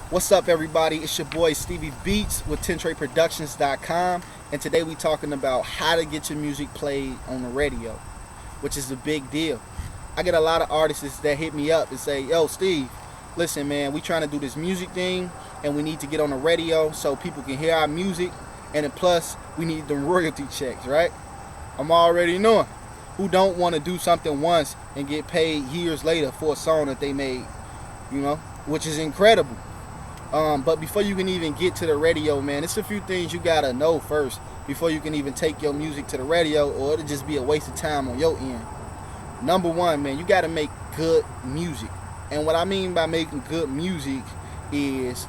What's up, everybody? It's your boy Stevie Beats with TenTreyProductions.com, and today we talking about how to get your music played on the radio, which is a big deal. I get a lot of artists that hit me up and say, "Yo, Steve, listen, man, we trying to do this music thing, and we need to get on the radio so people can hear our music, and then plus we need the royalty checks, right?" I'm already knowing who don't want to do something once and get paid years later for a song that they made, which is incredible. But before you can even get to the radio, man, it's a few things you gotta know first before you can even take your music to the radio, or it'll just be a waste of time on your end. Number one, man, you gotta make good music. And what I mean by making good music is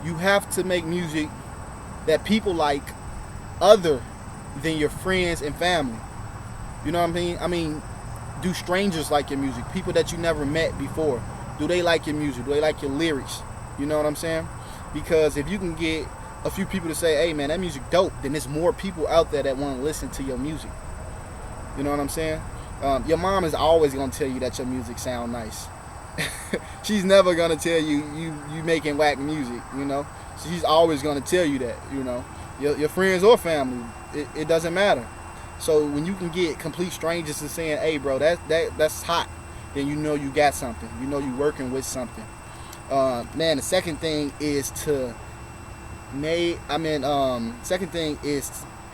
you have to make music that people like other than your friends and family. You know what I mean? Do strangers like your music? People that you never met before. Do they like your music? Do they like your lyrics? You know what I'm saying? Because if you can get a few people to say, "Hey, man, that music dope," then there's more people out there that want to listen to your music. You know what I'm saying? Your mom is always going to tell you that your music sound nice. She's never going to tell you making whack music, She's always going to tell you that, Your friends or family, it doesn't matter. So when you can get complete strangers to saying, "Hey, bro, that's hot," then you know you got something. You know you're working with something. Man, the second thing is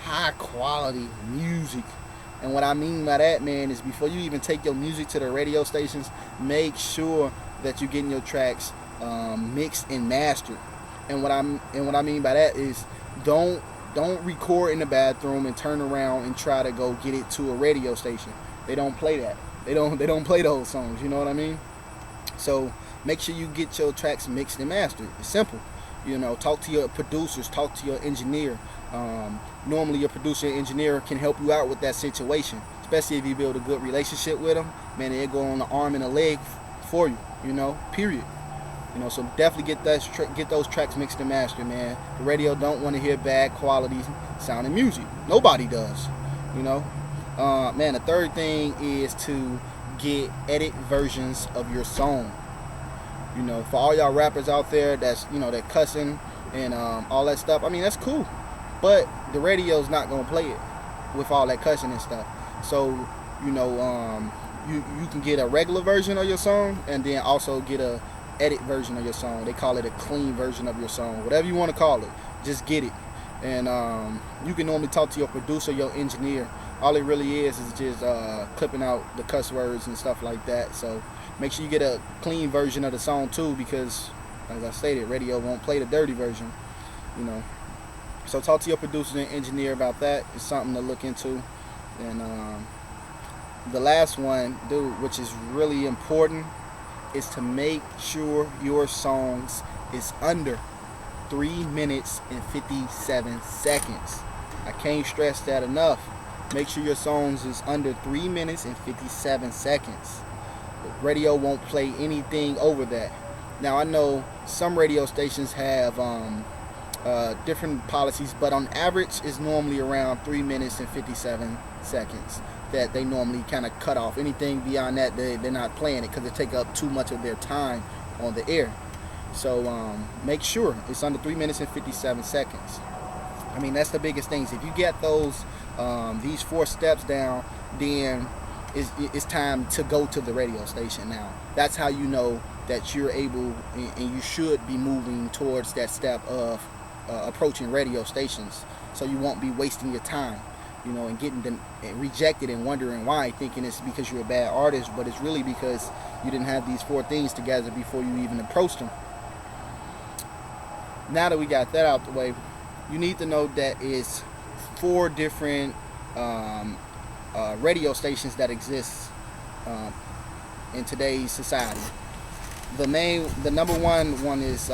high quality music. And what I mean by that, man, is before you even take your music to the radio stations, make sure that you're getting your tracks mixed and mastered. And what I mean by that is don't record in the bathroom and turn around and try to go get it to a radio station. They don't play that. They don't play those songs. You know what I mean? So make sure you get your tracks mixed and mastered. It's simple. Talk to your producers, talk to your engineer. Normally your producer and engineer can help you out with that situation, especially if you build a good relationship with them. Man, they'll go on the arm and a leg for you, period. So definitely get those tracks mixed and mastered, man. The radio don't want to hear bad quality sounding music. Nobody does, Man, the third thing is to get edit versions of your song. For all y'all rappers out there that's, that cussing and all that stuff, that's cool. But the radio's not going to play it with all that cussing and stuff. So, you can get a regular version of your song and then also get a edit version of your song. They call it a clean version of your song. Whatever you want to call it, just get it. And you can normally talk to your producer, your engineer. All it really is just clipping out the cuss words and stuff like that. So make sure you get a clean version of the song too, because as I stated, radio won't play the dirty version, So talk to your producer and engineer about that. It's something to look into. And the last one, dude, which is really important, is to make sure your songs is under 3 minutes and 57 seconds. I can't stress that enough. Make sure your songs is under 3 minutes and 57 seconds. Radio won't play anything over that. Now, I know some radio stations have different policies, but on average it's normally around 3 minutes and 57 seconds that they normally kind of cut off. Anything beyond that, they're not playing it because it take up too much of their time on the air. So make sure it's under 3 minutes and 57 seconds. That's the biggest things. If you get these 4 steps down, then it's time to go to the radio station now. That's how you know that you're able and you should be moving towards that step of approaching radio stations, so you won't be wasting your time, and getting them rejected and wondering why, thinking it's because you're a bad artist, but it's really because you didn't have these 4 things together before you even approached them. Now that we got that out the way, you need to know that it's 4 different radio stations that exist in today's society. The number one is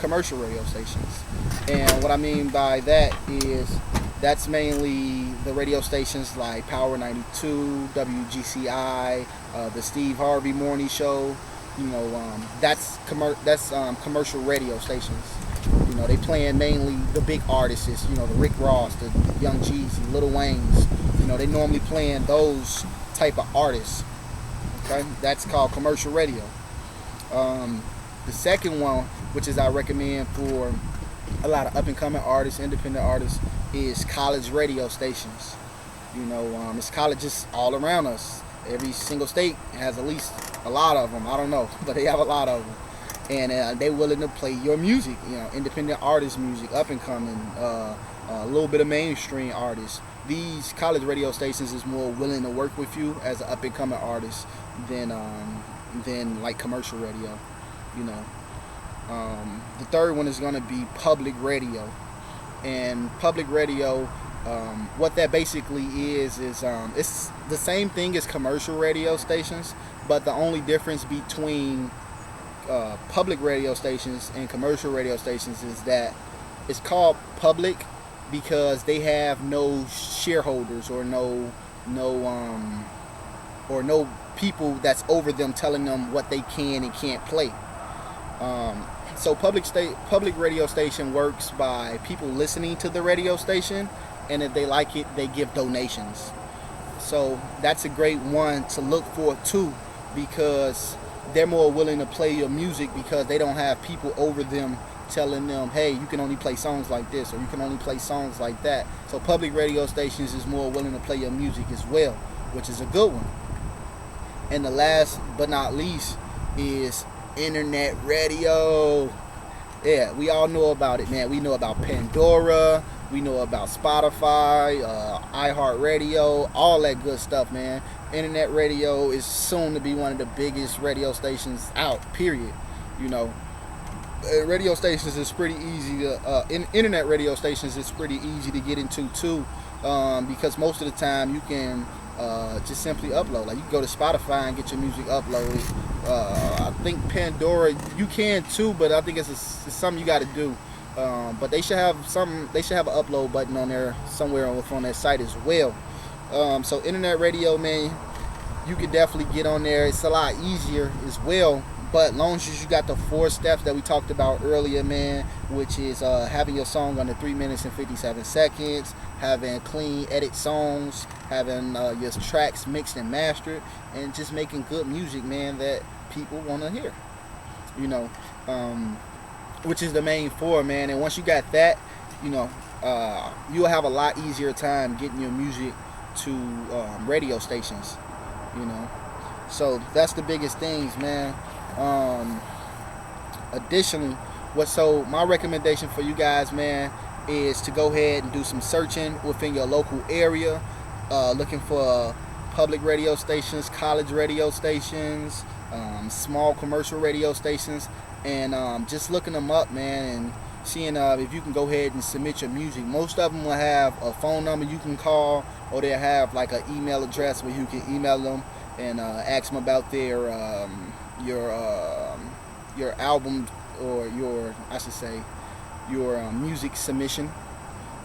commercial radio stations, and what I mean by that is that's mainly the radio stations like Power 92, WGCI, the Steve Harvey Morning Show. That's commercial radio stations. They playing mainly the big artists, the Rick Ross, the Young Jeezy, Lil Wayne's. They normally playing those type of artists. Okay, that's called commercial radio. The second one which is I recommend for a lot of up and coming artists, independent artists, is college radio stations. It's colleges all around us. Every single state has at least a lot of them. I don't know, but they have a lot of them, and they're willing to play your music. Independent artist music, up and coming, a little bit of mainstream artists. These college radio stations is more willing to work with you as an up and coming artist than like commercial radio. The third one is going to be public radio, and public radio. What that basically is it's the same thing as commercial radio stations, but the only difference between public radio stations and commercial radio stations is that it's called public because they have no shareholders or no people that's over them telling them what they can and can't play. So public radio station works by people listening to the radio station, and if they like it, they give donations. So that's a great one to look for too, because they're more willing to play your music because they don't have people over them telling them, hey, you can only play songs like this or you can only play songs like that. So public radio stations is more willing to play your music as well, which is a good one. And the last but not least is internet radio. Yeah, we all know about it, man. We know about Pandora. We know about Spotify, iHeartRadio, all that good stuff, man. Internet radio is soon to be one of the biggest radio stations out, period. Radio stations is pretty easy to, internet radio stations is pretty easy to get into too, because most of the time you can just simply upload. Like you can go to Spotify and get your music uploaded. I think Pandora you can too, but I think it's something you got to do. But they should have an upload button on there somewhere on their site as well. So internet radio, man, you can definitely get on there. It's a lot easier as well. But long as you got the 4 steps that we talked about earlier, man, which is having your song under 3 minutes and 57 seconds, having clean edit songs, having your tracks mixed and mastered, and just making good music, man, that people want to hear. Which is the main 4, man. And once you got that, you'll have a lot easier time getting your music to radio stations. So that's the biggest things, man. Additionally, my recommendation for you guys, man, is to go ahead and do some searching within your local area, looking for public radio stations, college radio stations, small commercial radio stations, and just looking them up, man, and seeing if you can go ahead and submit your music. Most of them will have a phone number you can call, or they'll have like an email address where you can email them and ask them about their your album, or your music submission.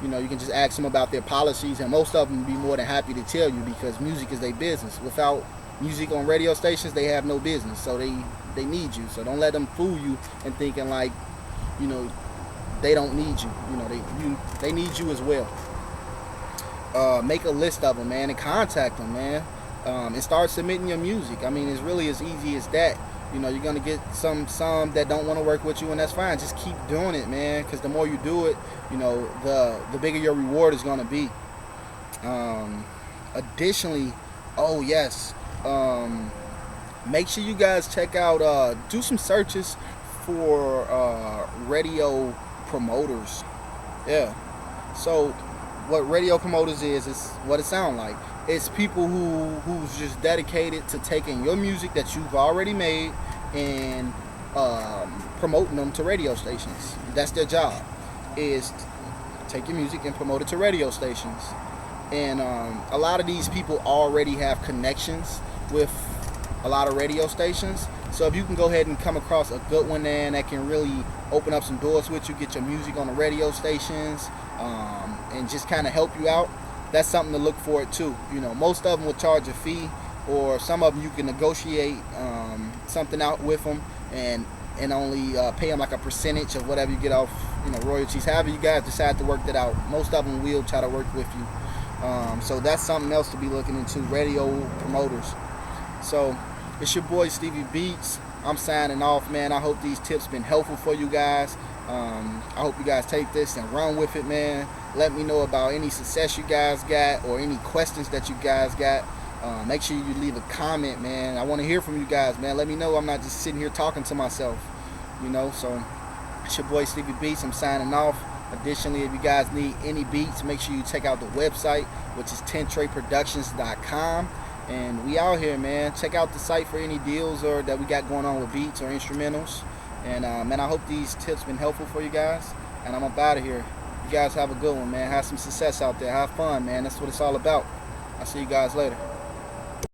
You can just ask them about their policies, and most of them will be more than happy to tell you, because music is their business. Without music on radio stations, they have no business. So they need you. So don't let them fool you and thinking like, they don't need you. They need you as well. Make a list of them, man, and contact them, man, and start submitting your music. I mean, it's really as easy as that. You're gonna get some that don't want to work with you, and that's fine. Just keep doing it, man, because the more you do it, the bigger your reward is gonna be. Additionally, oh yes, make sure you guys check out, do some searches for radio promoters. Yeah. So what radio promoters is what it sounds like. It's people who's just dedicated to taking your music that you've already made and promoting them to radio stations. That's their job, is take your music and promote it to radio stations. And a lot of these people already have connections with a lot of radio stations. So if you can go ahead and come across a good one there that can really open up some doors with you, get your music on the radio stations, and just kind of help you out, that's something to look for it too. Most of them will charge a fee, or some of them you can negotiate something out with them and only pay them like a percentage of whatever you get off royalties. However you guys decide to work that out. Most of them will try to work with you. So that's something else to be looking into, radio promoters. So it's your boy Stevie Beats. I'm signing off, man. I hope these tips been helpful for you guys. I hope you guys take this and run with it, man. Let me know about any success you guys got or any questions that you guys got. Make sure you leave a comment, man. I want to hear from you guys, man. Let me know I'm not just sitting here talking to myself, you know. So it's your boy Stevie Beats. I'm signing off. Additionally, if you guys need any beats, make sure you check out the website, which is tentradeproductions.com. And we out here, man. Check out the site for any deals or that we got going on with beats or instrumentals. And man, I hope these tips been helpful for you guys. And I'm up out of here. You guys have a good one, man. Have some success out there. Have fun, man. That's what it's all about. I'll see you guys later.